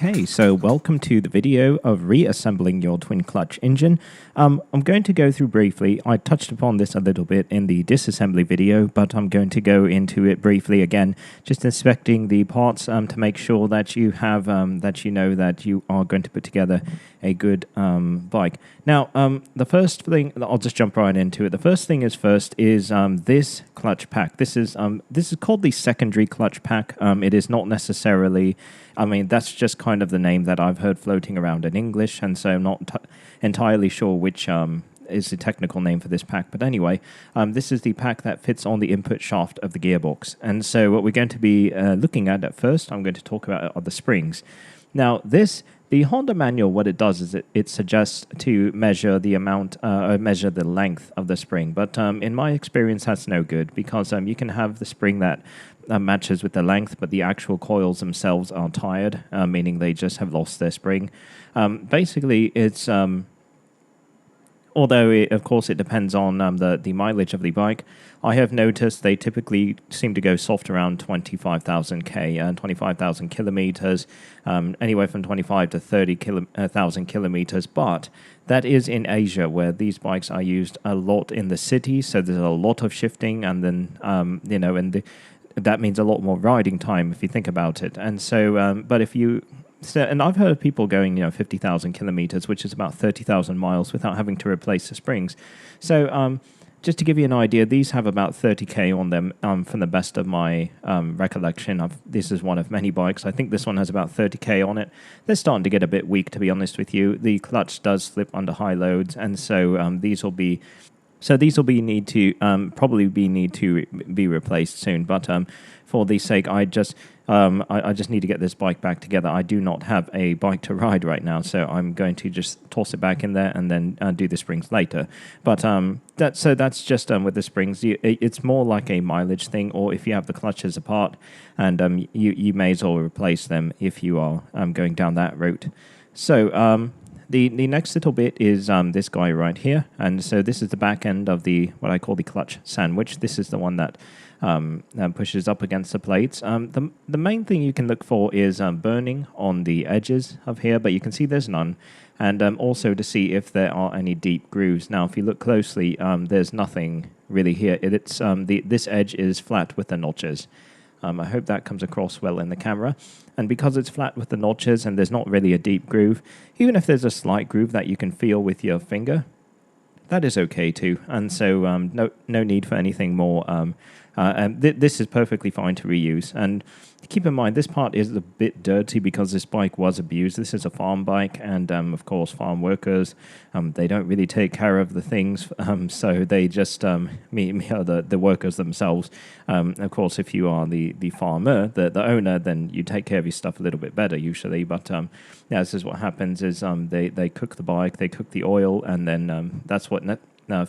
Okay, so welcome to the video of reassembling your twin clutch engine. I'm going to go through briefly. I touched upon this a little bit in the disassembly video, but I'm going to go into it briefly again, just inspecting the parts to make sure that you have that you know that you are going to put together a good bike. Now, the first thing, I'll just jump right into it. The first thing is this clutch pack. This is called the secondary clutch pack. It is not necessarily, I mean, that's just kind of the name that I've heard floating around in English, and so I'm not entirely sure which is the technical name for this pack. But anyway, this is the pack that fits on the input shaft of the gearbox. And so what we're going to be looking at first, I'm going to talk about are the springs. Now, the Honda manual, what it does is it suggests to measure the amount, measure the length of the spring. But in my experience, that's no good, because you can have the spring that matches with the length, but the actual coils themselves are tired, meaning they just have lost their spring. Basically, it's although of course it depends on the mileage of the bike. I have noticed they typically seem to go soft around 25,000 k and 25,000 kilometers, anywhere from 25 to 30,000 kilometers. But that is in Asia, where these bikes are used a lot in the city, so there's a lot of shifting, and then that means a lot more riding time if you think about it. And so, but if you and I've heard of people going, 50,000 kilometers, which is about 30,000 miles, without having to replace the springs. So, just to give you an idea, these have about 30k on them, from the best of my recollection. This is one of many bikes. I think this one has about 30k on it. They're starting to get a bit weak, to be honest with you. The clutch does slip under high loads, and so these will be need to be replaced soon. But for the sake, I just need to get this bike back together. I do not have a bike to ride right now, so I'm going to just toss it back in there and then do the springs later. But that's just with the springs. It's more like a mileage thing, or if you have the clutches apart, and you may as well replace them if you are going down that route. So. The next little bit is this guy right here, and so this is the back end of what I call the clutch sandwich. This is the one that pushes up against the plates. The main thing you can look for is burning on the edges of here, but you can see there's none, and also to see if there are any deep grooves. Now, if you look closely, there's nothing really here. This edge is flat with the notches. I hope that comes across well in the camera. And because it's flat with the notches and there's not really a deep groove, even if there's a slight groove that you can feel with your finger, that is okay too. And so no need for anything more. This is perfectly fine to reuse. And keep in mind, this part is a bit dirty because this bike was abused. This is a farm bike, and of course, farm workers, they don't really take care of the things, so they just the workers themselves. Of course, if you are the farmer, the owner, then you take care of your stuff a little bit better usually. But this is what happens: is they cook the bike, they cook the oil, and then that's what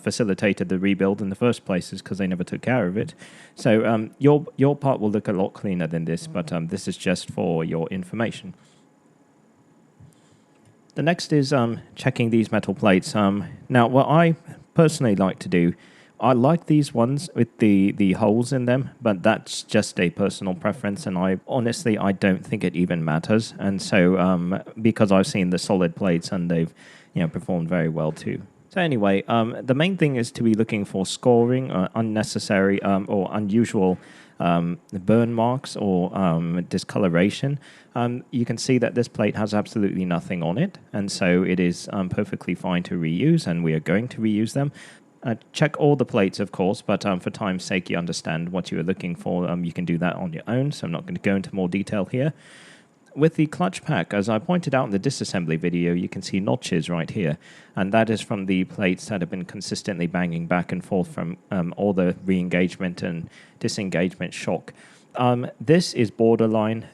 facilitated the rebuild in the first place, is because they never took care of it. So your part will look a lot cleaner than this, but this is just for your information. The next is checking these metal plates. Now, what I personally like to do, I like these ones with the holes in them, but that's just a personal preference, and I don't think it even matters. And so because I've seen the solid plates and they've performed very well too. So anyway, the main thing is to be looking for scoring, unnecessary or unusual burn marks or discoloration. You can see that this plate has absolutely nothing on it, and so it is perfectly fine to reuse, and we are going to reuse them. Check all the plates, of course, but for time's sake, you understand what you are looking for. You can do that on your own, so I'm not going to go into more detail here. With the clutch pack, as I pointed out in the disassembly video, you can see notches right here, and that is from the plates that have been consistently banging back and forth from all the re-engagement and disengagement shock. This is borderline.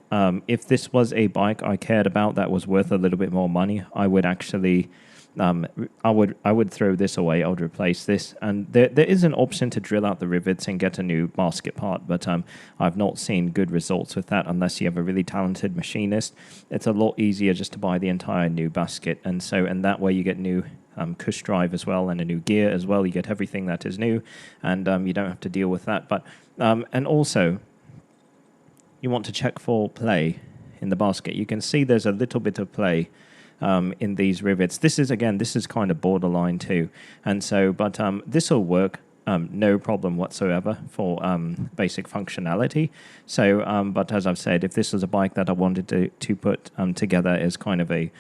If this was a bike I cared about that was worth a little bit more money, I would actually... I would throw this away. I would replace this, and there is an option to drill out the rivets and get a new basket part, but I've not seen good results with that unless you have a really talented machinist. It's a lot easier just to buy the entire new basket, and that way you get new cush drive as well and a new gear as well. You get everything that is new, and you don't have to deal with that. But and also, you want to check for play. in the basket, you can see there's a little bit of play in these rivets. This is kind of borderline too. And so, but this will work no problem whatsoever for basic functionality. So, but as I've said, if this was a bike that I wanted to put together as kind of a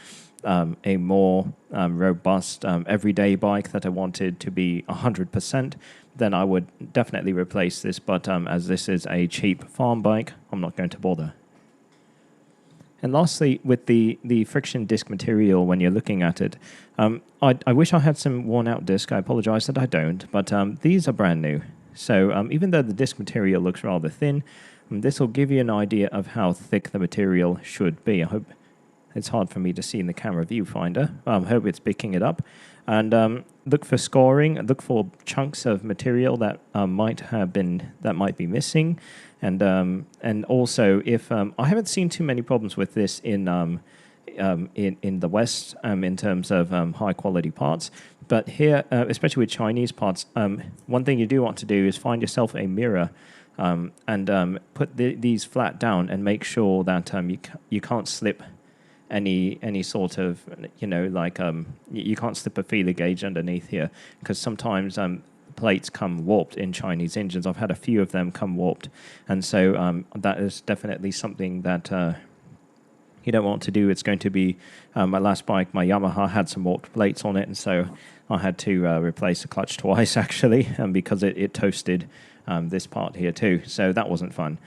more robust everyday bike that I wanted to be 100%, then I would definitely replace this. But as this is a cheap farm bike, I'm not going to bother. And lastly, with the friction disc material, when you're looking at it, I wish I had some worn-out disc. I apologize that I don't, but these are brand new. So even though the disc material looks rather thin, this will give you an idea of how thick the material should be. I hope it's hard for me to see in the camera viewfinder. I hope it's picking it up. And look for scoring. Look for chunks of material that might be missing. And also, if I haven't seen too many problems with this in the West in terms of high quality parts, but here, especially with Chinese parts, one thing you do want to do is find yourself a mirror and put these flat down and make sure that you can't slip any sort of, you can't slip a feeler gauge underneath here, because sometimes plates come warped in Chinese engines. I've had a few of them come warped, and so that is definitely something that you don't want to do. It's going to be my last bike, my Yamaha, had some warped plates on it, and so I had to replace the clutch twice actually, because it toasted this part here too, so that wasn't fun.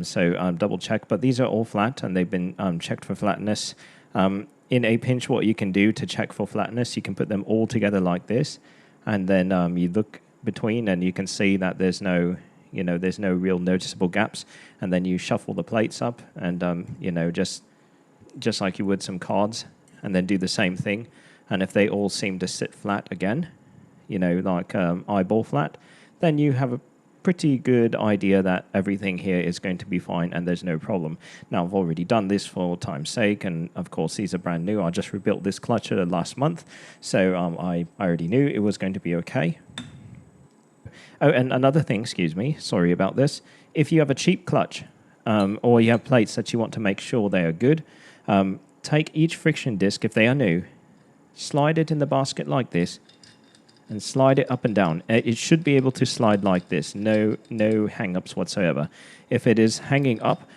So double check, but these are all flat and they've been checked for flatness. In a pinch, what you can do to check for flatness, you can put them all together like this, and then you look between and you can see that there's no real noticeable gaps, and then you shuffle the plates up and just like you would some cards, and then do the same thing. And if they all seem to sit flat again, like eyeball flat, then you have a pretty good idea that everything here is going to be fine and there's no problem. Now, I've already done this for time's sake, and of course these are brand new. I just rebuilt this clutch last month, so I already knew it was going to be okay. Oh, and another thing, excuse me, sorry about this. If you have a cheap clutch or you have plates that you want to make sure they are good, take each friction disc, if they are new, slide it in the basket like this, and slide it up and down. It should be able to slide like this, no hang-ups whatsoever. If it is hanging up,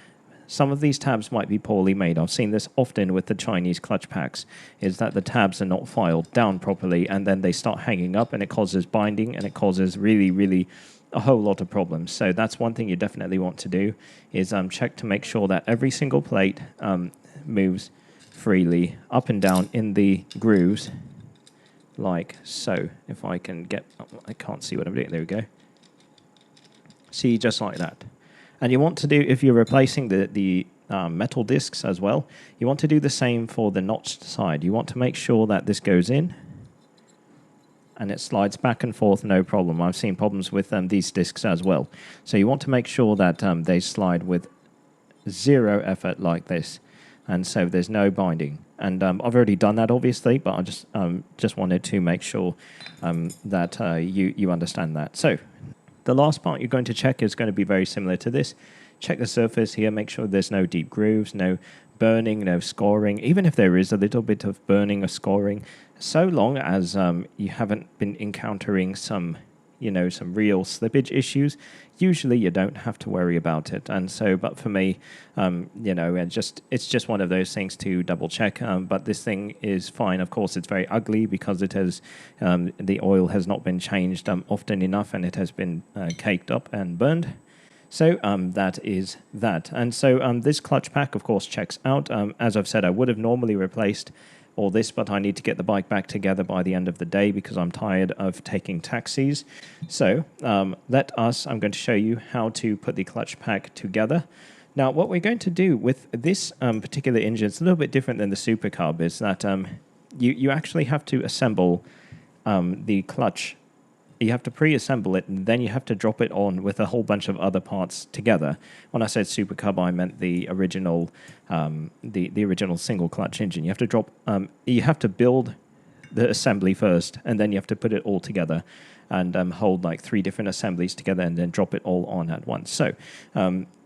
some of these tabs might be poorly made. I've seen this often with the Chinese clutch packs, is that the tabs are not filed down properly, and then they start hanging up, and it causes binding, and it causes really a whole lot of problems. So that's one thing you definitely want to do, is check to make sure that every single plate moves freely up and down in the grooves, like so. If I can get, I can't see what I'm doing. There we go. See, just like that. And you want to do, if you're replacing the metal discs as well, you want to do the same for the notched side. You want to make sure that this goes in and it slides back and forth, no problem. I've seen problems with these discs as well. So you want to make sure that they slide with zero effort like this, and so there's no binding. And I've already done that, obviously, but I just wanted to make sure that you understand that. So the last part you're going to check is going to be very similar to this. Check the surface here, make sure there's no deep grooves, no burning, no scoring. Even if there is a little bit of burning or scoring, so long as you haven't been encountering some real slippage issues, usually you don't have to worry about it. And so, but for me, it's just one of those things to double check. But this thing is fine. Of course, it's very ugly because it has the oil has not been changed often enough, and it has been caked up and burned. So that is that. And so this clutch pack, of course, checks out. As I've said, I would have normally replaced all this, but I need to get the bike back together by the end of the day because I'm tired of taking taxis. So I'm going to show you how to put the clutch pack together. Now, what we're going to do with this particular engine, it's a little bit different than the supercarb, is that you actually have to assemble the clutch. You have to pre-assemble it, and then you have to drop it on with a whole bunch of other parts together. When I said supercarb, I meant the original, the original single clutch engine. You have to drop. You have to build the assembly first, and then you have to put it all together, and hold like 3 different assemblies together, and then drop it all on at once. So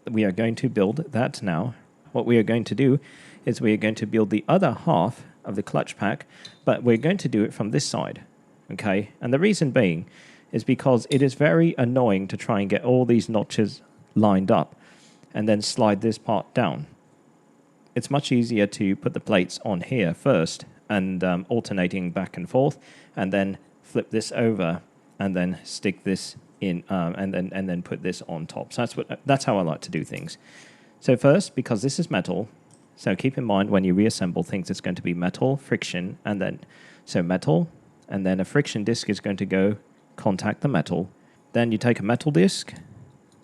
we are going to build that now. what we are going to do is we are going to build the other half of the clutch pack, but we're going to do it from this side, okay? And the reason being is because it is very annoying to try and get all these notches lined up and then slide this part down. It's much easier to put the plates on here first and alternating back and forth, and then flip this over and then stick this in, and then put this on top. So that's how I like to do things. So first, because this is metal, so keep in mind when you reassemble things, it's going to be metal, friction, and then so metal, and then a friction disc is going to go contact the metal. Then you take a metal disc,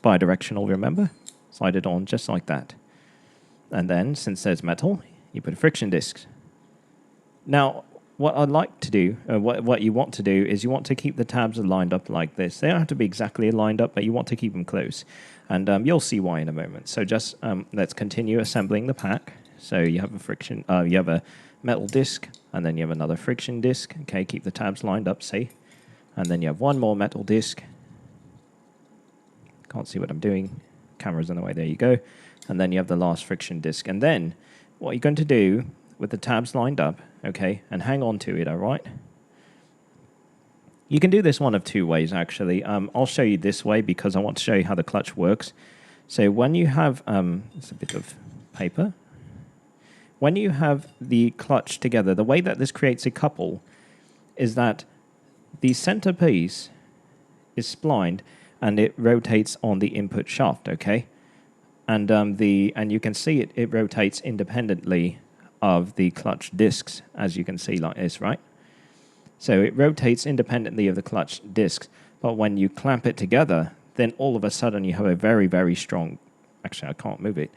bidirectional, remember, slide it on just like that. And then, since there's metal, you put a friction disc. Now, what I'd like to do, what you want to do, is you want to keep the tabs lined up like this. They don't have to be exactly lined up, but you want to keep them close. And you'll see why in a moment. So just let's continue assembling the pack. So you have you have a metal disc, and then you have another friction disc. Okay, keep the tabs lined up, see? And then you have one more metal disc. Can't see what I'm doing. Camera's in the way, there you go. And then you have the last friction disc. And then what you're going to do with the tabs lined up, okay, and hang on to it, all right? You can do this one of two ways, actually. I'll show you this way because I want to show you how the clutch works. So when you have, it's a bit of paper. When you have the clutch together, the way that this creates a couple is that the center piece is splined and it rotates on the input shaft, okay? And you can see it rotates independently of the clutch discs, as you can see like this, right? So it rotates independently of the clutch discs, but when you clamp it together, then all of a sudden you have a very, very strong, actually I can't move it,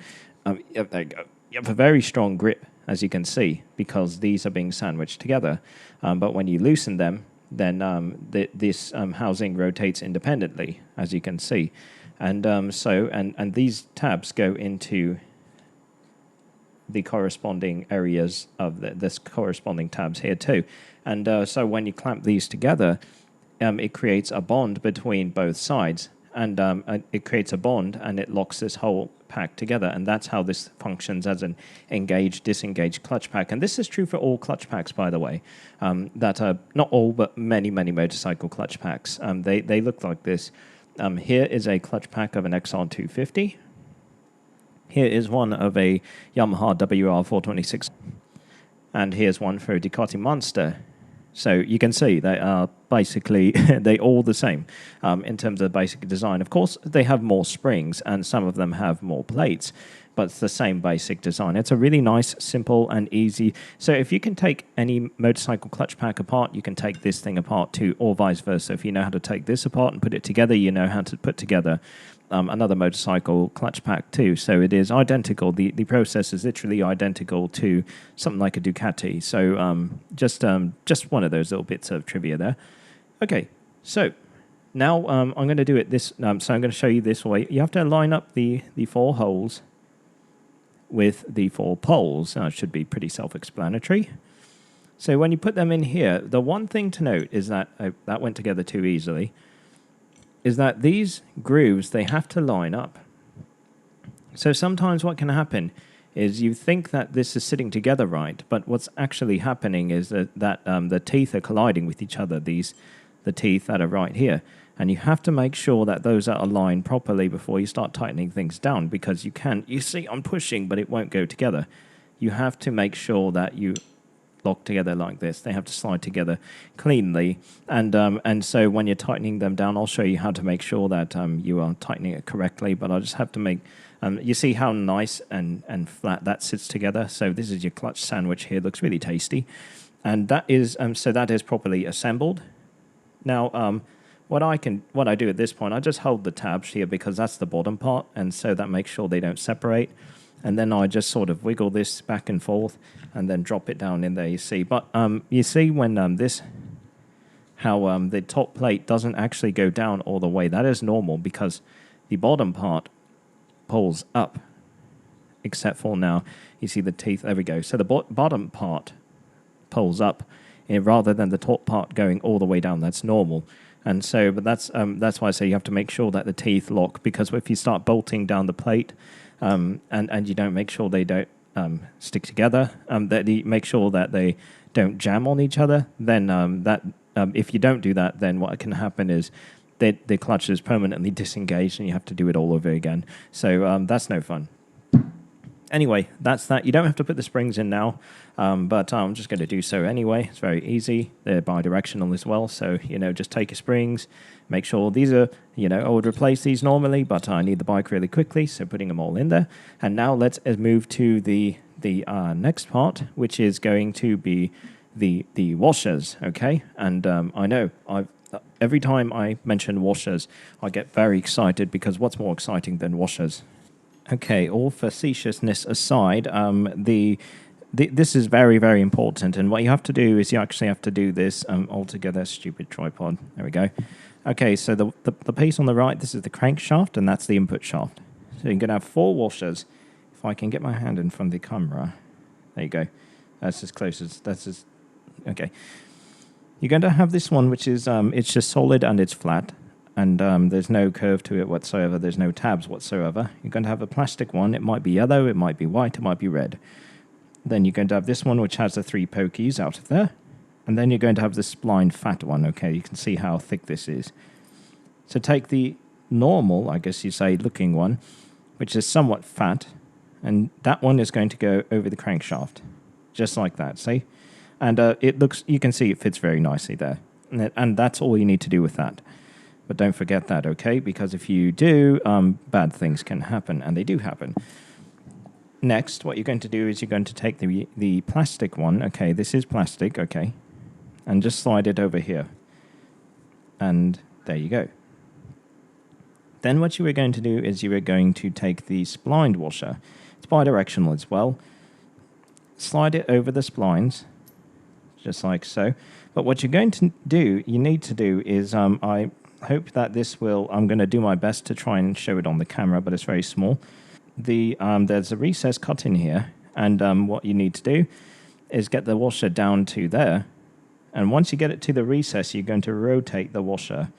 there you go. You have a very strong grip, as you can see, because these are being sandwiched together. But when you loosen them, then this housing rotates independently, as you can see. And and these tabs go into the corresponding areas of this corresponding tabs here too. And so when you clamp these together, it creates a bond between both sides. And it creates a bond and it locks this whole pack together. And that's how this functions as an engaged, disengaged clutch pack. And this is true for all clutch packs, by the way. That are not all, but many, many motorcycle clutch packs. They look like this. Here is a clutch pack of an XR250. Here is one of a Yamaha WR426. And here's one for a Ducati Monster. So you can see they are basically, they all the same in terms of basic design. Of course, they have more springs and some of them have more plates, but it's the same basic design. It's a really nice, simple and easy. So if you can take any motorcycle clutch pack apart, you can take this thing apart too, or vice versa. If you know how to take this apart and put it together, you know how to put together another motorcycle clutch pack too. So it is identical. The process is literally identical to something like a Ducati. So just one of those little bits of trivia there. Okay, so now I'm going to do it this. So I'm going to show you this way. You have to line up the 4 holes with the 4 poles. It should be pretty self-explanatory. So when you put them in here, the one thing to note is that that went together too easily. Is that these grooves, they have to line up. So sometimes what can happen is you think that this is sitting together right, but what's actually happening is that the teeth are colliding with each other, the teeth that are right here. And you have to make sure that those are aligned properly before you start tightening things down, because you see I'm pushing, but it won't go together. You have to make sure that you lock together like this. They have to slide together cleanly. And so when you're tightening them down, I'll show you how to make sure that you are tightening it correctly, but I'll just have to make, you see how nice and flat that sits together? So this is your clutch sandwich here. Looks really tasty. And that is, so that is properly assembled. Now, what I do at this point, I just hold the tabs here because that's the bottom part, and so that makes sure they don't separate. And then I just sort of wiggle this back and forth and then drop it down in there, you see. But you see when how the top plate doesn't actually go down all the way. That is normal because the bottom part pulls up, except for now, you see the teeth, there we go. So the bottom part pulls up rather than the top part going all the way down. That's normal. And so, but that's why I say you have to make sure that the teeth lock, because if you start bolting down the plate, and you don't make sure they don't stick together, that you make sure that they don't jam on each other, then if you don't do that, then what can happen is the clutch is permanently disengaged and you have to do it all over again. So that's no fun. Anyway, that's that. You don't have to put the springs in now, but I'm just going to do so anyway. It's very easy. They're bi-directional as well, so, just take your springs, make sure these are, I would replace these normally, but I need the bike really quickly, so putting them all in there. And now let's move to the next part, which is going to be the washers, okay? And I know every time I mention washers, I get very excited, because what's more exciting than washers? Okay, all facetiousness aside, this is very, very important. And what you have to do is you actually have to do this altogether. Stupid tripod. There we go. Okay, so the piece on the right, this is the crankshaft, and that's the input shaft. So you're going to have 4 washers. If I can get my hand in front of the camera. There you go. That's as close as... Okay. You're going to have this one, which is... it's just solid and it's flat. And there's no curve to it whatsoever. There's no tabs whatsoever. You're going to have a plastic one. It might be yellow, it might be white, it might be red. Then you're going to have this one, which has the 3 pokies out of there. And then you're going to have the spline fat one. Okay, you can see how thick this is. So take the normal, I guess you say, looking one, which is somewhat fat. And that one is going to go over the crankshaft. Just like that, see? And it looks, you can see it fits very nicely there. And that's all you need to do with that. But don't forget that, okay? Because if you do, bad things can happen, and they do happen. Next, what you're going to do is you're going to take the plastic one. Okay, this is plastic, okay. And just slide it over here. And there you go. Then what you are going to do is you are going to take the splined washer. It's bidirectional as well. Slide it over the splines, just like so. But what you're going to do, you need to do is, I hope that this will, I'm going to do my best to try and show it on the camera, but it's very small. There's a recess cut in here, and what you need to do is get the washer down to there. And once you get it to the recess, you're going to rotate the washer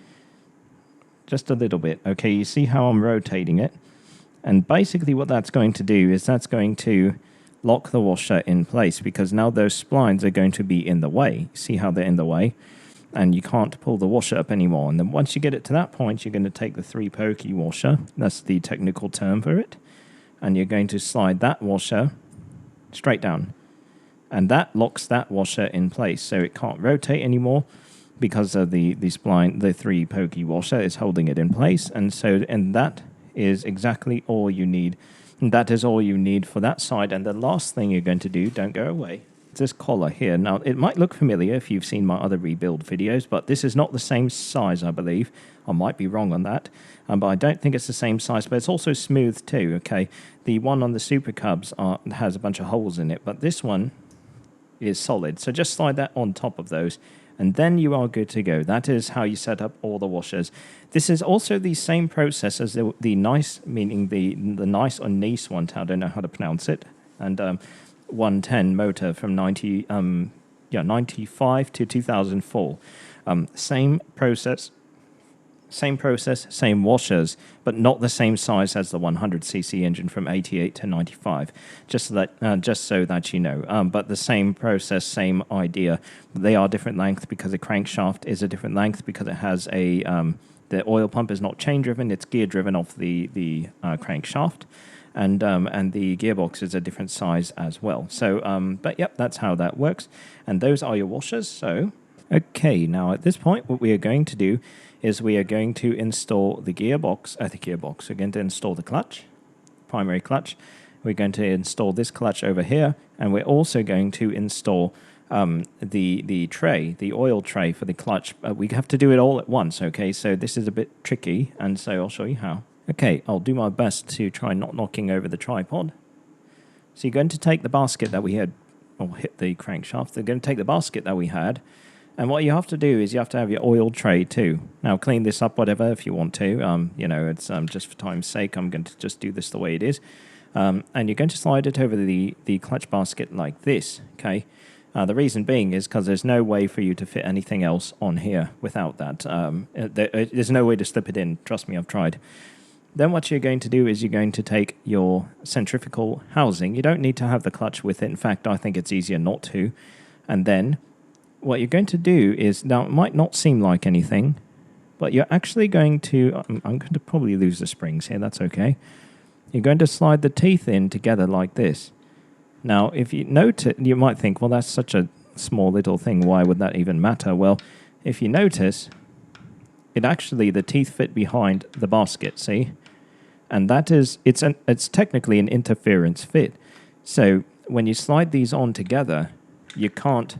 just a little bit. Okay, you see how I'm rotating it? And basically what that's going to do is that's going to lock the washer in place, because now those splines are going to be in the way. See how they're in the way? And you can't pull the washer up anymore. And then once you get it to that point, you're going to take the 3 pokey washer. That's the technical term for it. And you're going to slide that washer straight down. And that locks that washer in place, so it can't rotate anymore, because of the spline, the 3 pokey washer is holding it in place. And that is exactly all you need. And that is all you need for that side. And the last thing you're going to do, don't go away, this collar here. Now, it might look familiar if you've seen my other rebuild videos, but this is not the same size, I believe. I might be wrong on that, but I don't think it's the same size, but it's also smooth too, okay? The one on the Super Cubs has a bunch of holes in it, but this one is solid. So just slide that on top of those, and then you are good to go. That is how you set up all the washers. This is also the same process as the nice, meaning the nice or nice one, I don't know how to pronounce it, and 110 motor from 95 to 2004. Same process, same washers, but not the same size as the 100cc engine from 88 to 95. Just so that you know. But the same process, same idea. They are different length because the crankshaft is a different length, because it has a the oil pump is not chain driven; it's gear driven off the crankshaft. And the gearbox is a different size as well. So, but yep, that's how that works. And those are your washers. So, okay, now at this point, what we are going to do is we are going to install the gearbox. We're going to install the clutch, primary clutch. We're going to install this clutch over here, and we're also going to install the tray, the oil tray for the clutch. We have to do it all at once. Okay, so this is a bit tricky, and so I'll show you how. Okay, I'll do my best to try not knocking over the tripod. So you're going to take the basket that we had, or hit the crankshaft. They're going to take the basket that we had, and what you have to do is you have to have your oil tray too. Now clean this up, whatever, if you want to. It's just for time's sake, I'm going to just do this the way it is. And you're going to slide it over the clutch basket like this, okay? The reason being is because there's no way for you to fit anything else on here without that. There's no way to slip it in. Trust me, I've tried. Then what you're going to do is you're going to take your centrifugal housing. You don't need to have the clutch with it. In fact, I think it's easier not to. And then what you're going to do is, now it might not seem like anything, but you're actually going to, I'm going to probably lose the springs here, that's okay. You're going to slide the teeth in together like this. Now, if you notice, you might think, well, that's such a small little thing, why would that even matter? Well, if you notice, it actually, the teeth fit behind the basket, see? And that is, it's technically an interference fit. So when you slide these on together, you can't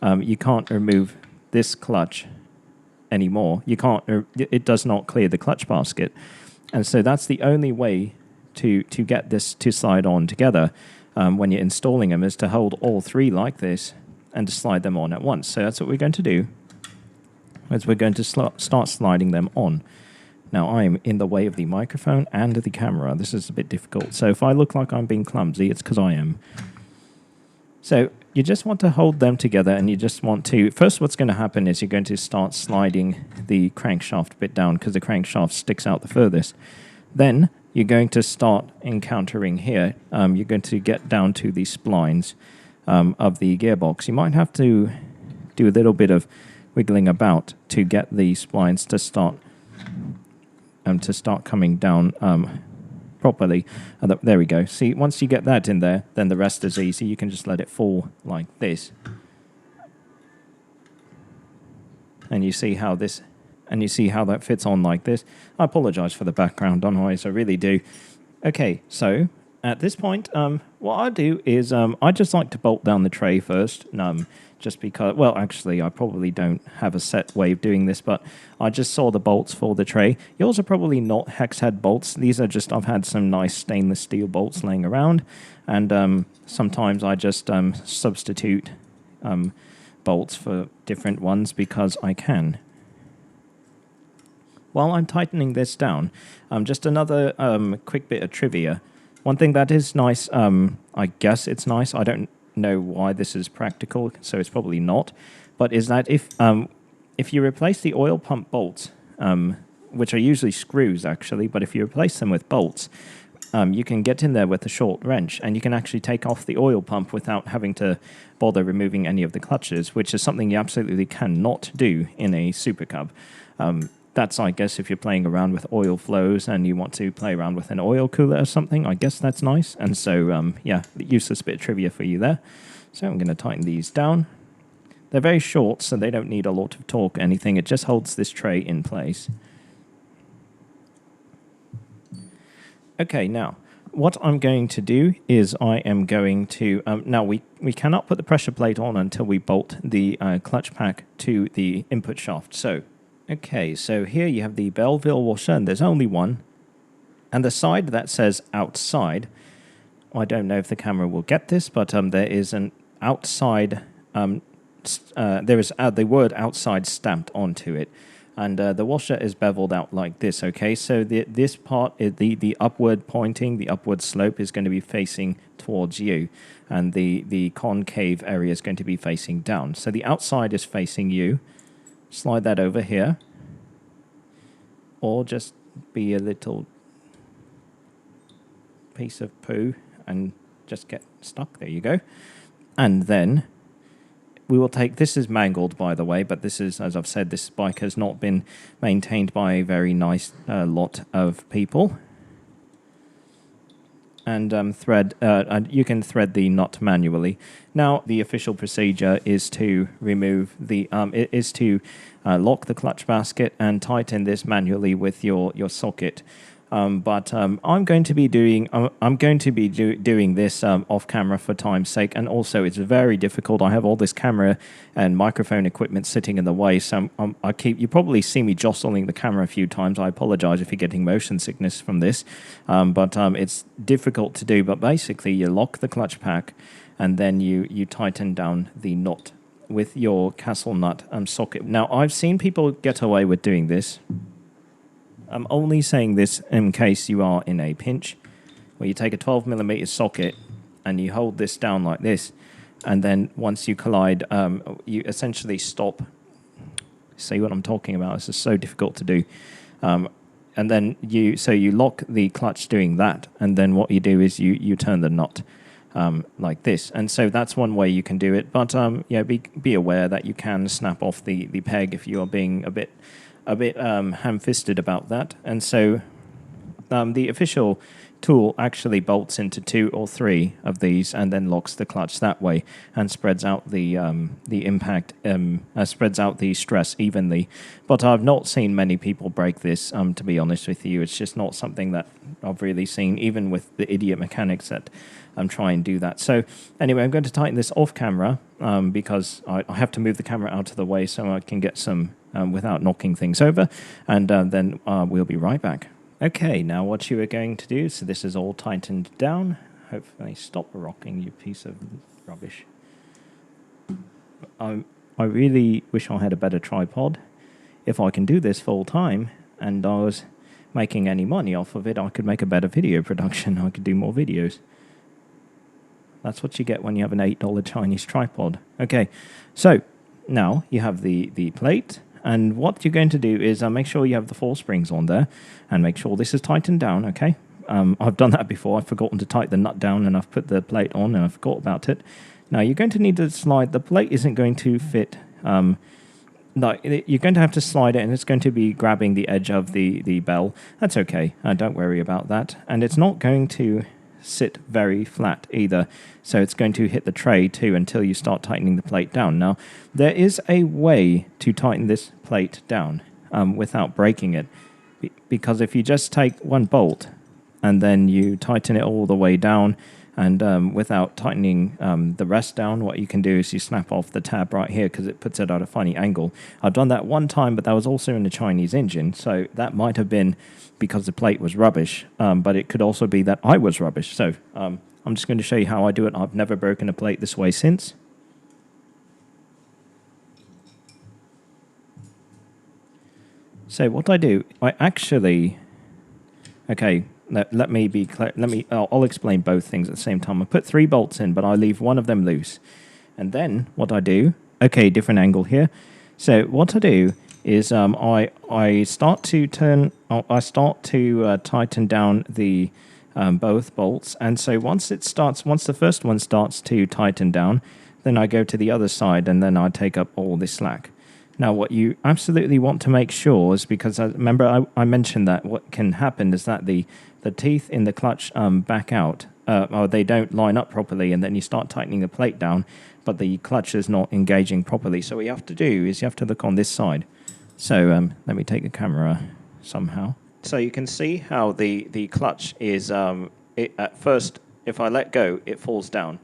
remove this clutch anymore. You can't. It does not clear the clutch basket, and so that's the only way to get this to slide on together when you're installing them, is to hold all three like this and to slide them on at once. So that's what we're going to do. As we're going to start sliding them on. Now, I'm in the way of the microphone and the camera. This is a bit difficult. So if I look like I'm being clumsy, it's because I am. So you just want to hold them together, and you just want to... First, what's going to happen is you're going to start sliding the crankshaft a bit down, because the crankshaft sticks out the furthest. Then you're going to start encountering here. You're going to get down to the splines of the gearbox. You might have to do a little bit of wiggling about to get the splines to start coming down properly. There we go. See, once you get that in there, then the rest is easy. You can just let it fall like this. And you see how that fits on like this. I apologize for the background noise, I really do. Okay, so at this point, what I do is I just like to bolt down the tray first. Just because, well, actually, I probably don't have a set way of doing this, but I just saw the bolts for the tray. Yours are probably not hex head bolts. These are just, I've had some nice stainless steel bolts laying around, and sometimes I just substitute bolts for different ones because I can. While I'm tightening this down, just another quick bit of trivia. One thing that is nice, I guess it's nice, I don't know why this is practical, so it's probably not, but is that if you replace the oil pump bolts, which are usually screws actually, but if you replace them with bolts, you can get in there with a short wrench, and you can actually take off the oil pump without having to bother removing any of the clutches, which is something you absolutely cannot do in a Super Cub. That's, I guess, if you're playing around with oil flows and you want to play around with an oil cooler or something, I guess that's nice. And so, yeah, useless bit of trivia for you there. So I'm going to tighten these down. They're very short, so they don't need a lot of torque or anything. It just holds this tray in place. Okay, now, what I'm going to do is I am going to... now, we cannot put the pressure plate on until we bolt the clutch pack to the input shaft. So... Okay, so here you have the Belleville washer, and there's only one. And the side that says outside, I don't know if the camera will get this, but there is an outside, there is the word outside stamped onto it. And the washer is beveled out like this, okay? So this part, the upward pointing, the upward slope is going to be facing towards you. And the concave area is going to be facing down. So the outside is facing you. Slide that over here, or just be a little piece of poo and just get stuck. There you go. And then we will take, this is mangled by the way, but this is, as I've said, this bike has not been maintained by a very nice lot of people. And you can thread the knot manually. Now, the official procedure is to remove the lock the clutch basket and tighten this manually with your socket. But I'm going to be doing this off camera for time's sake, and also it's very difficult. I have all this camera and microphone equipment sitting in the way, so you probably see me jostling the camera a few times. I apologize if you're getting motion sickness from this, but it's difficult to do. But basically, you lock the clutch pack, and then you tighten down the knot with your castle nut socket. Now, I've seen people get away with doing this. I'm only saying this in case you are in a pinch, where you take a 12mm socket and you hold this down like this, and then once you collide, you essentially stop. See what I'm talking about? This is so difficult to do. and then you lock the clutch doing that, and then what you do is you turn the knot like this, and so that's one way you can do it. But be aware that you can snap off the peg if you are being a bit ham-fisted about that. And so the official tool actually bolts into 2 or 3 of these and then locks the clutch that way and spreads out the impact, spreads out the stress evenly. But I've not seen many people break this, to be honest with you. It's just not something that I've really seen, even with the idiot mechanics that try and do that. So anyway, I'm going to tighten this off camera because I have to move the camera out of the way so I can get some without knocking things over, and then we'll be right back. Okay, now what you are going to do, so this is all tightened down. Hopefully stop rocking, you piece of rubbish. I really wish I had a better tripod. If I can do this full time and I was making any money off of it, I could make a better video production. I could do more videos. That's what you get when you have an $8 Chinese tripod. Okay, so now you have the plate. And what you're going to do is make sure you have the 4 springs on there and make sure this is tightened down, okay? I've done that before. I've forgotten to tighten the nut down and I've put the plate on and I forgot about it. Now, you're going to need to slide. The plate isn't going to fit. No, you're going to have to slide it and it's going to be grabbing the edge of the bell. That's okay. Don't worry about that. And it's not going to sit very flat either, so it's going to hit the tray too until you start tightening the plate down. Now, there is a way to tighten this plate down without breaking it, because if you just take one bolt and then you tighten it all the way down and without tightening the rest down, what you can do is you snap off the tab right here because it puts it at a funny angle. I've done that one time, but that was also in the Chinese engine, so that might have been because the plate was rubbish, but it could also be that I was rubbish. So I'm just going to show you how I do it. I've never broken a plate this way since. So what I do, I actually... Okay, let me be clear. I'll explain both things at the same time. I put 3 bolts in, but I leave one of them loose. And then what I do... Okay, different angle here. So what I do is I start to tighten down the both bolts, and so once the first one starts to tighten down, then I go to the other side and then I take up all the slack. Now, what you absolutely want to make sure is, because remember I mentioned that what can happen is that the teeth in the clutch back out, or they don't line up properly, and then you start tightening the plate down, but the clutch is not engaging properly. So what you have to do is you have to look on this side. So let me take the camera somehow. So you can see how the clutch is, at first, if I let go, it falls down.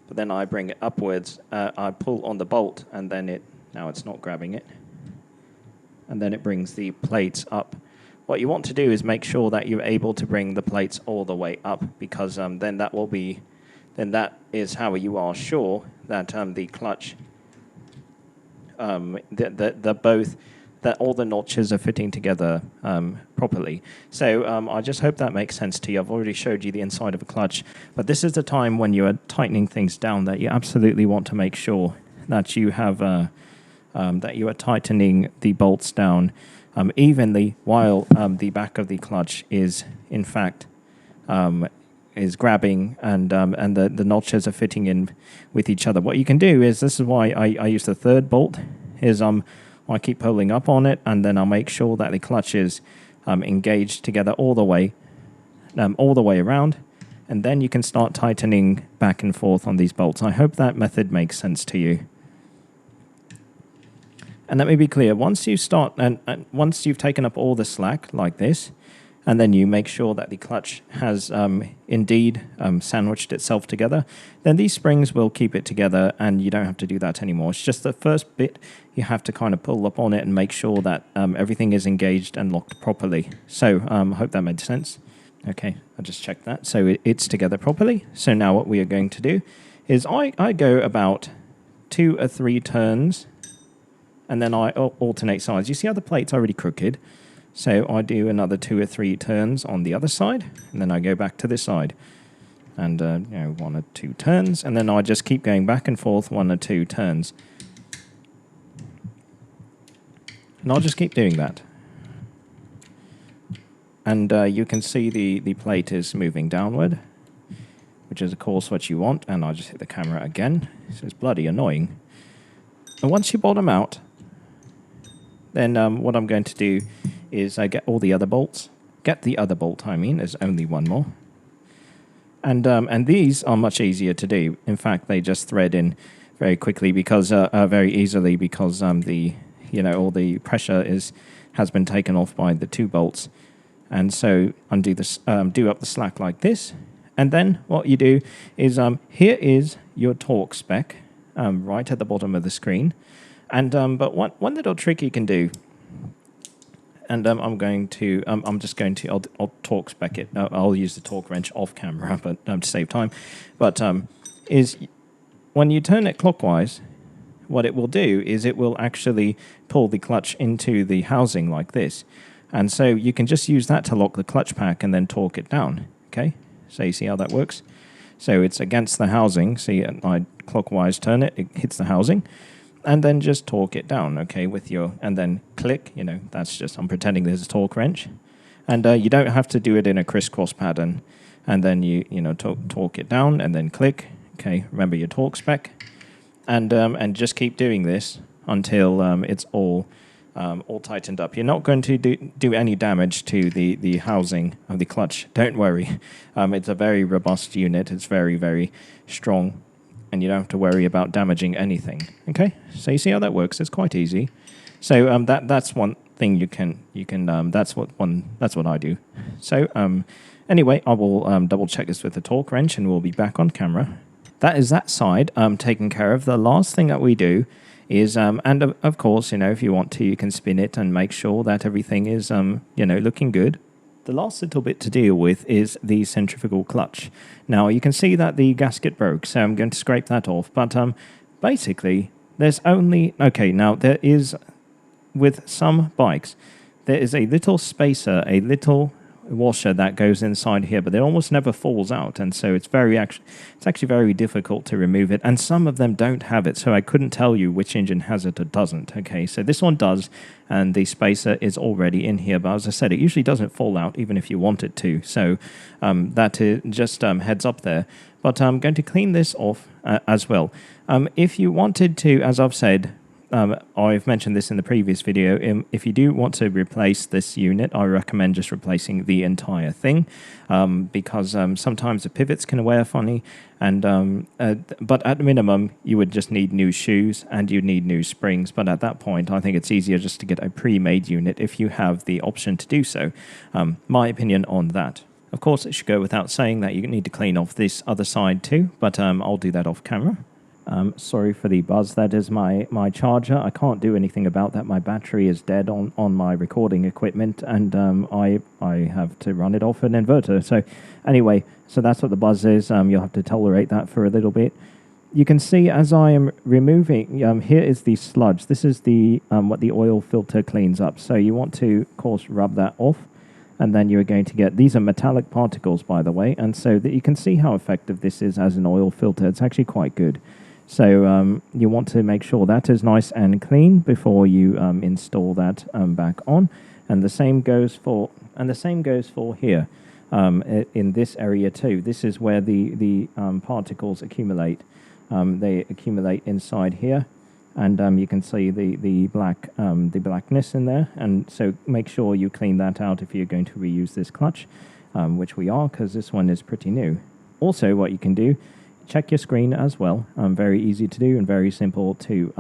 But then I bring it upwards, I pull on the bolt, and then now it's not grabbing it. And then it brings the plates up. What you want to do is make sure that you're able to bring the plates all the way up, because then that is how you are sure that the clutch, that all the notches are fitting together properly. So I just hope that makes sense to you. I've already showed you the inside of a clutch, but this is the time when you are tightening things down that you absolutely want to make sure that you have that you are tightening the bolts down evenly, while the back of the clutch is in fact is grabbing and the notches are fitting in with each other. What you can do is, this is why I use the third bolt, is I keep pulling up on it, and then I'll make sure that the clutch is engaged together all the way around, and then you can start tightening back and forth on these bolts. I hope that method makes sense to you. And let me be clear, once you start, and once you've taken up all the slack like this, and then you make sure that the clutch has indeed sandwiched itself together, then these springs will keep it together, and you don't have to do that anymore. It's just the first bit you have to kind of pull up on it and make sure that everything is engaged and locked properly. So I hope that made sense. Okay, I just checked that. So it's together properly. So now what we are going to do is I go about 2 or 3 turns, and then I alternate sides. You see how the plate's already crooked? So I do another 2 or 3 turns on the other side, and then I go back to this side. And, 1 or 2 turns, and then I just keep going back and forth 1 or 2 turns. And I'll just keep doing that. And you can see the plate is moving downward, which is, of course, what you want. And I'll just hit the camera again. So it's bloody annoying. And once you bottom out, then what I'm going to do is get all the other bolts. Get the other bolt, I mean. There's only one more. And these are much easier to do. In fact, they just thread in very quickly because very easily because the all the pressure has been taken off by the two bolts. And so undo this, do up the slack like this. And then what you do is here is your torque spec right at the bottom of the screen. And but one little trick you can do, and I'll torque spec it. I'll use the torque wrench off camera, but to save time. But is when you turn it clockwise, what it will do is it will actually pull the clutch into the housing like this. And so you can just use that to lock the clutch pack and then torque it down. Okay, so you see how that works? So it's against the housing. See, I clockwise turn it, it hits the housing. And then just torque it down, okay, and then click, that's just, I'm pretending there's a torque wrench. And you don't have to do it in a crisscross pattern. And then you torque it down and then click, okay, remember your torque spec. And just keep doing this until it's all tightened up. You're not going to do any damage to the housing of the clutch. Don't worry. It's a very robust unit. It's very, very strong. And you don't have to worry about damaging anything. Okay, so you see how that works. It's quite easy. So that's one thing you can that's what I do. So anyway, I will double check this with the torque wrench, and we'll be back on camera. That is that side taken care of. The last thing that we do is and of course, if you want to, you can spin it and make sure that everything is looking good. The last little bit to deal with is the centrifugal clutch. Now, you can see that the gasket broke, so I'm going to scrape that off. But basically, there's only... Okay, now, there is, with some bikes, there is a little spacer, a little washer that goes inside here, but it almost never falls out, and so it's actually very difficult to remove it, and some of them don't have it, so I couldn't tell you which engine has it or doesn't. Okay, so this one does, and the spacer is already in here, but as I said, it usually doesn't fall out even if you want it to, so that is just heads up there. But I'm going to clean this off as well. If you wanted to, as I've said, I've mentioned this in the previous video, if you do want to replace this unit, I recommend just replacing the entire thing, because sometimes the pivots can wear funny, and but at the minimum, you would just need new shoes, and you'd need new springs, but at that point, I think it's easier just to get a pre-made unit if you have the option to do so. My opinion on that. Of course, it should go without saying that you need to clean off this other side too, but I'll do that off camera. Sorry for the buzz. That is my charger. I can't do anything about that. My battery is dead on my recording equipment, and I have to run it off an inverter. So anyway, so that's what the buzz is. You'll have to tolerate that for a little bit. You can see as I am removing, here is the sludge. This is the what the oil filter cleans up. So you want to, of course, rub that off. And then you're going to get, these are metallic particles, by the way, and so that you can see how effective this is as an oil filter. It's actually quite good. So you want to make sure that is nice and clean before you install that back on. And the same goes for here in this area too. This is where the particles accumulate. They accumulate inside here, and you can see the blackness in there. And so make sure you clean that out if you're going to reuse this clutch, which we are, because this one is pretty new. Also, what you can do, check your screen as well. Very easy to do and very simple to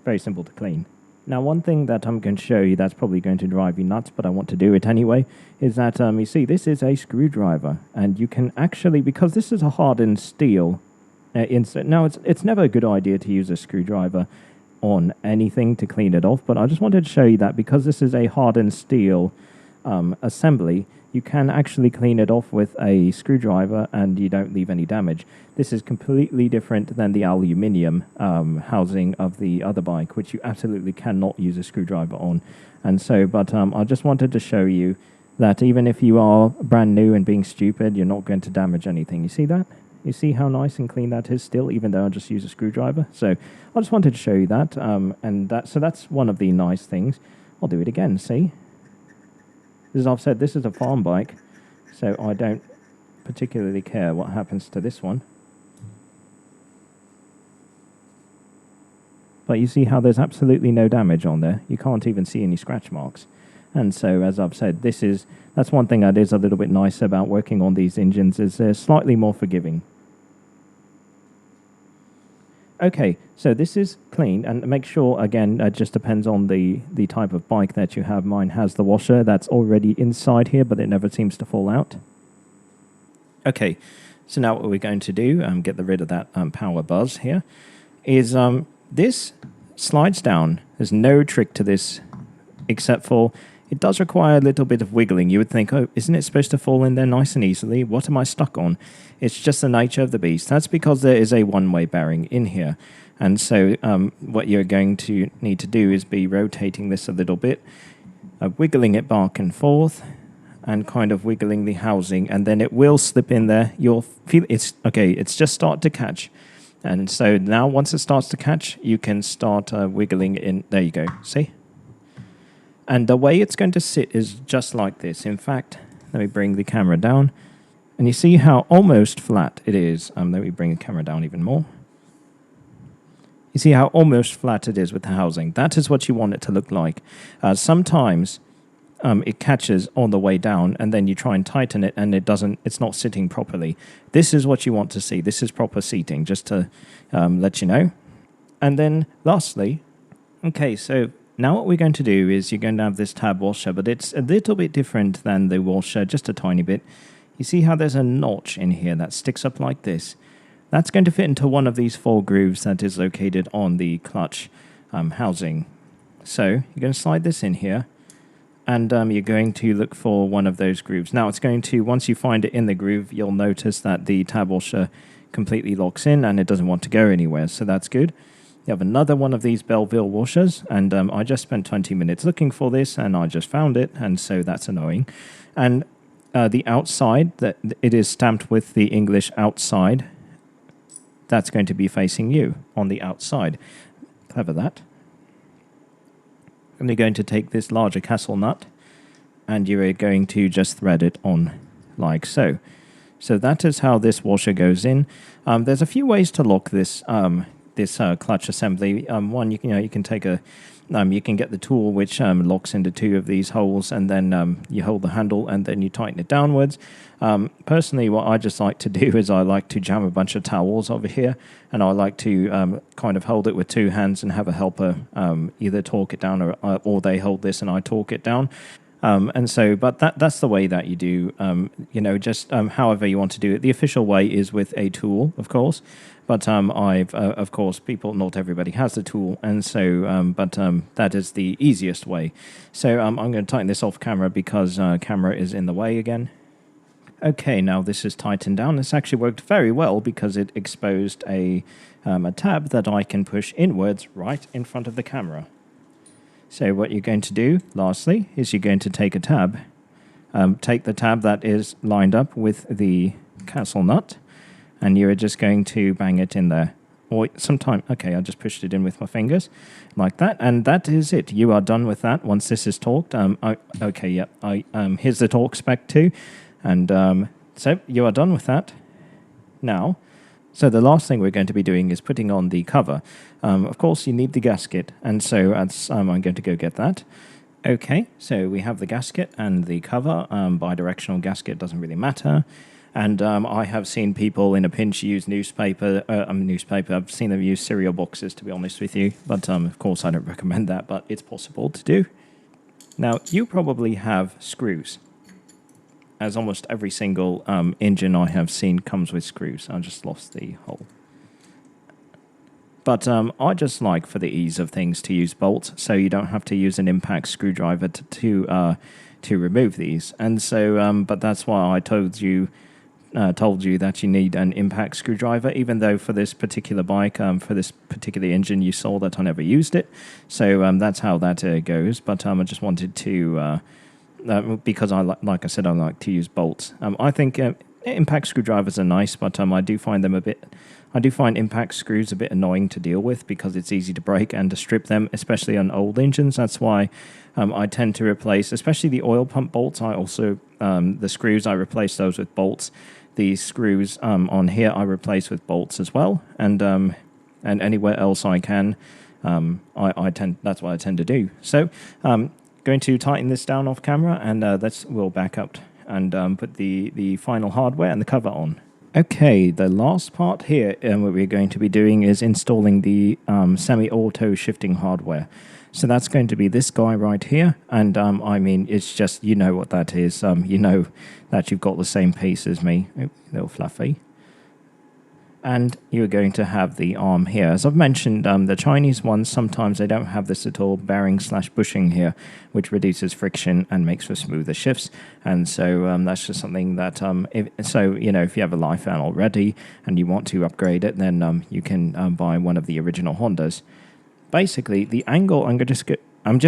very simple to clean. Now, one thing that I'm going to show you that's probably going to drive you nuts, but I want to do it anyway, is that you see this is a screwdriver, and you can actually, because this is a hardened steel. Now, it's never a good idea to use a screwdriver on anything to clean it off, but I just wanted to show you that because this is a hardened steel assembly, you can actually clean it off with a screwdriver and you don't leave any damage. This is completely different than the aluminium housing of the other bike, which you absolutely cannot use a screwdriver on. And so, but I just wanted to show you that even if you are brand new and being stupid, you're not going to damage anything. You see that? You see how nice and clean that is still, even though I just use a screwdriver? So I just wanted to show you that. So that's one of the nice things. I'll do it again, see? As I've said, this is a farm bike, so I don't particularly care what happens to this one. But you see how there's absolutely no damage on there. You can't even see any scratch marks. And so, as I've said, that's one thing that is a little bit nice about working on these engines, is they're slightly more forgiving. Okay, so this is clean, and make sure, again, it just depends on the type of bike that you have. Mine has the washer that's already inside here, but it never seems to fall out. Okay, so now what we're going to do, get rid of that power buzz here, is this slides down. There's no trick to this, except for it does require a little bit of wiggling. You would think, oh, isn't it supposed to fall in there nice and easily? What am I stuck on? It's just the nature of the beast. That's because there is a one-way bearing in here. And so what you're going to need to do is be rotating this a little bit, wiggling it back and forth, and kind of wiggling the housing, and then it will slip in there. You'll feel it's just start to catch. And so now once it starts to catch, you can start wiggling in. There you go, see? And the way it's going to sit is just like this. In fact, let me bring the camera down. And you see how almost flat it is. Let me bring the camera down even more. You see how almost flat it is with the housing. That is what you want it to look like. Sometimes it catches on the way down, and then you try and tighten it, and it's not sitting properly. This is what you want to see. This is proper seating, just to let you know. And then lastly, okay, so now what we're going to do is you're going to have this tab washer, but it's a little bit different than the washer, just a tiny bit. You see how there's a notch in here that sticks up like this? That's going to fit into one of these 4 grooves that is located on the clutch housing. So you're going to slide this in here, and you're going to look for one of those grooves. Now it's going to, once you find it in the groove, you'll notice that the tab washer completely locks in and it doesn't want to go anywhere, so that's good. You have another one of these Belleville washers, and I just spent 20 minutes looking for this, and I just found it, and so that's annoying. And the outside, that it is stamped with the English outside. That's going to be facing you on the outside. Clever that. And you're going to take this larger castle nut, and you're going to just thread it on like so. So that is how this washer goes in. There's a few ways to lock this clutch assembly. One, you can take you can get the tool which locks into 2 of these holes, and then you hold the handle and then you tighten it downwards. Personally, what I just like to do is I like to jam a bunch of towels over here, and I like to kind of hold it with 2 hands and have a helper either torque it down or they hold this and I torque it down. And so, but that's the way that you do, just however you want to do it. The official way is with a tool, of course, but of course, not everybody has the tool, and so, that is the easiest way. So I'm going to tighten this off camera because camera is in the way again. Okay, now this is tightened down. This actually worked very well because it exposed a tab that I can push inwards right in front of the camera. So what you're going to do, lastly, is you're going to take a tab. Take the tab that is lined up with the castle nut, and you're just going to bang it in there. Or sometime, okay, I just pushed it in with my fingers, like that, and that is it. You are done with that once this is torqued. Here's the torque spec too, and so you are done with that. Now, so the last thing we're going to be doing is putting on the cover. Of course, you need the gasket, and so I'm going to go get that. Okay, so we have the gasket and the cover. Bidirectional gasket doesn't really matter. And I have seen people in a pinch use newspaper. I've seen them use cereal boxes, to be honest with you. But of course, I don't recommend that, but it's possible to do. Now, you probably have screws, as almost every single engine I have seen comes with screws. I just lost the hole. But I just like, for the ease of things, to use bolts, so you don't have to use an impact screwdriver to remove these. And so, but that's why I told you that you need an impact screwdriver, even though for this particular bike, for this particular engine, you saw that I never used it. So that's how that goes. But I just wanted to, because like I said, I like to use bolts. I think impact screwdrivers are nice, but I do find impact screws a bit annoying to deal with because it's easy to break and to strip them, especially on old engines. That's why I tend to replace, especially the oil pump bolts. I also, the screws, I replace those with bolts. The screws on here I replace with bolts as well, and anywhere else I can, that's what I tend to do. So, going to tighten this down off camera, and we'll back up and put the final hardware and the cover on. Okay, the last part here, what we're going to be doing is installing the semi-auto shifting hardware. So that's going to be this guy right here, and I mean, it's just, you know what that is. You know that you've got the same piece as me. Oh, little fluffy. And you're going to have the arm here. As I've mentioned, the Chinese ones, sometimes they don't have this at all, bearing/bushing here, which reduces friction and makes for smoother shifts. And so that's just something that, if you have a Lifan already and you want to upgrade it, then you can buy one of the original Hondas. Basically, the angle, I'm just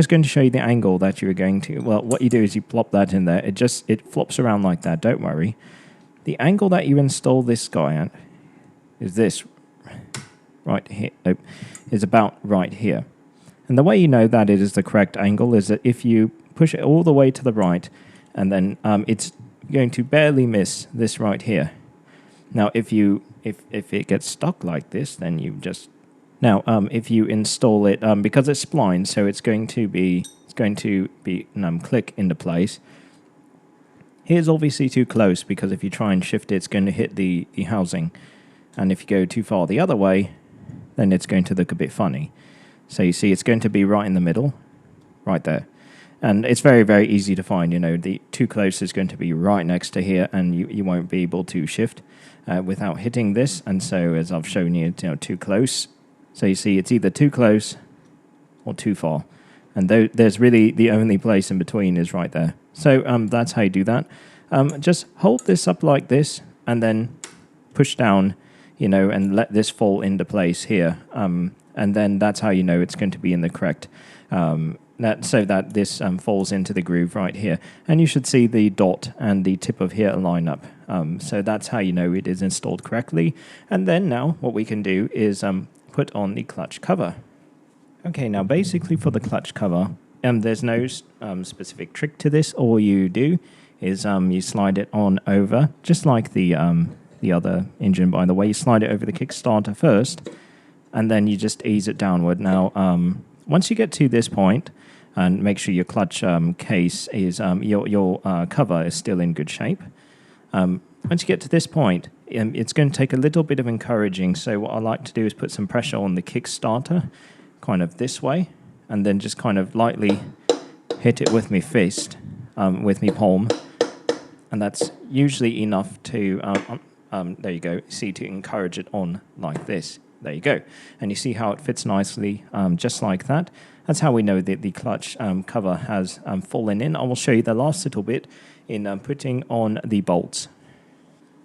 going to show you the angle that you're going to, well, what you do is you plop that in there. It flops around like that, don't worry. The angle that you install this guy at is this right here, is about right here. And the way you know that it is the correct angle is that if you push it all the way to the right, and then it's going to barely miss this right here. Now, if it gets stuck like this, then you just... Now, if you install it, because it's splined, so it's going to be click into place. Here's obviously too close, because if you try and shift it, it's going to hit the housing. And if you go too far the other way, then it's going to look a bit funny. So you see, it's going to be right in the middle, right there. And it's very, very easy to find. You know, the too close is going to be right next to here, and you won't be able to shift without hitting this. And so, as I've shown you, too close. So you see, it's either too close or too far. And there's really the only place in between is right there. So that's how you do that. Just hold this up like this, and then push down, and let this fall into place here. And then that's how you know it's going to be in the correct, so that this falls into the groove right here. And you should see the dot and the tip of here line up. So that's how you know it is installed correctly. And then now what we can do is put on the clutch cover. Okay, now basically for the clutch cover, there's no specific trick to this. All you do is you slide it on over, just like the other engine, by the way. You slide it over the Kickstarter first, and then you just ease it downward. Now, once you get to this point, and make sure your clutch case is, your cover is still in good shape. Once you get to this point, it's going to take a little bit of encouraging. So what I like to do is put some pressure on the Kickstarter, kind of this way, and then just kind of lightly hit it with my fist, with my palm. And that's usually enough to, there you go, see, to encourage it on like this. There you go. And you see how it fits nicely, just like that. That's how we know that the clutch cover has fallen in. I will show you the last little bit in putting on the bolts.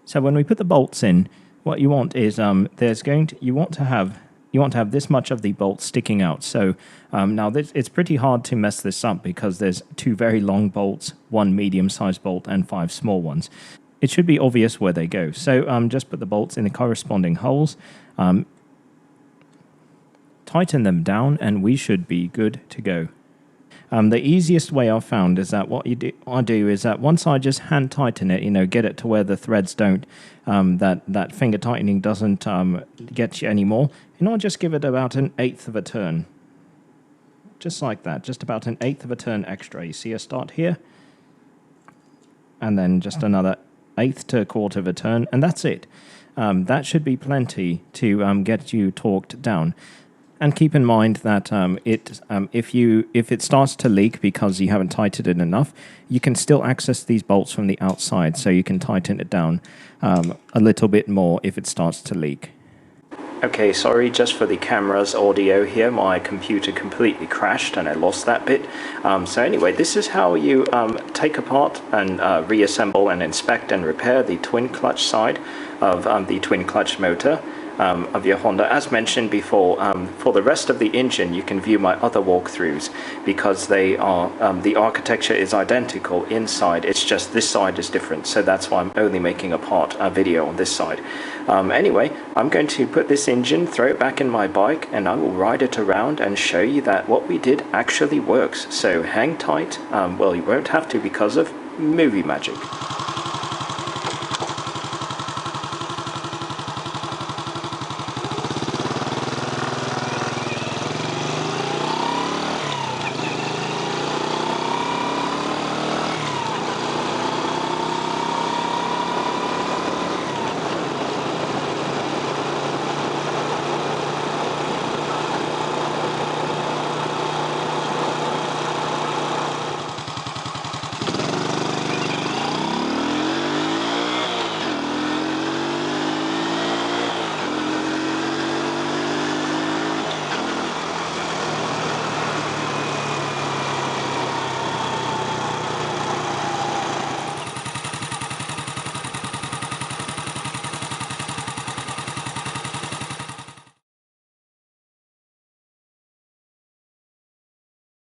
So when we put the bolts in, what you want is you want to have this much of the bolt sticking out. So now it's pretty hard to mess this up because there's 2 very long bolts, 1 medium-sized bolt, and 5 small ones. It should be obvious where they go. So just put the bolts in the corresponding holes, tighten them down, and we should be good to go. The easiest way I've found is that what I do is that once I just hand tighten it, get it to where the threads don't, that finger tightening doesn't get you anymore, I'll just give it about 1/8 of a turn. Just like that, just about 1/8 of a turn extra. You see I start here, and then just another 1/8 to 1/4 of a turn, and that's it. That should be plenty to get you torqued down. And keep in mind that if it starts to leak because you haven't tightened it enough, you can still access these bolts from the outside, so you can tighten it down a little bit more if it starts to leak. Okay, sorry, just for the camera's audio here, my computer completely crashed and I lost that bit. So anyway, this is how you take apart and reassemble and inspect and repair the twin clutch side of the twin clutch motor. of your Honda. As mentioned before, for the rest of the engine, you can view my other walkthroughs because they are the architecture is identical inside. It's just this side is different, so that's why I'm only making a video on this side. Anyway, I'm going to put this engine, throw it back in my bike, and I will ride it around and show you that what we did actually works. So hang tight. Well, you won't have to because of movie magic.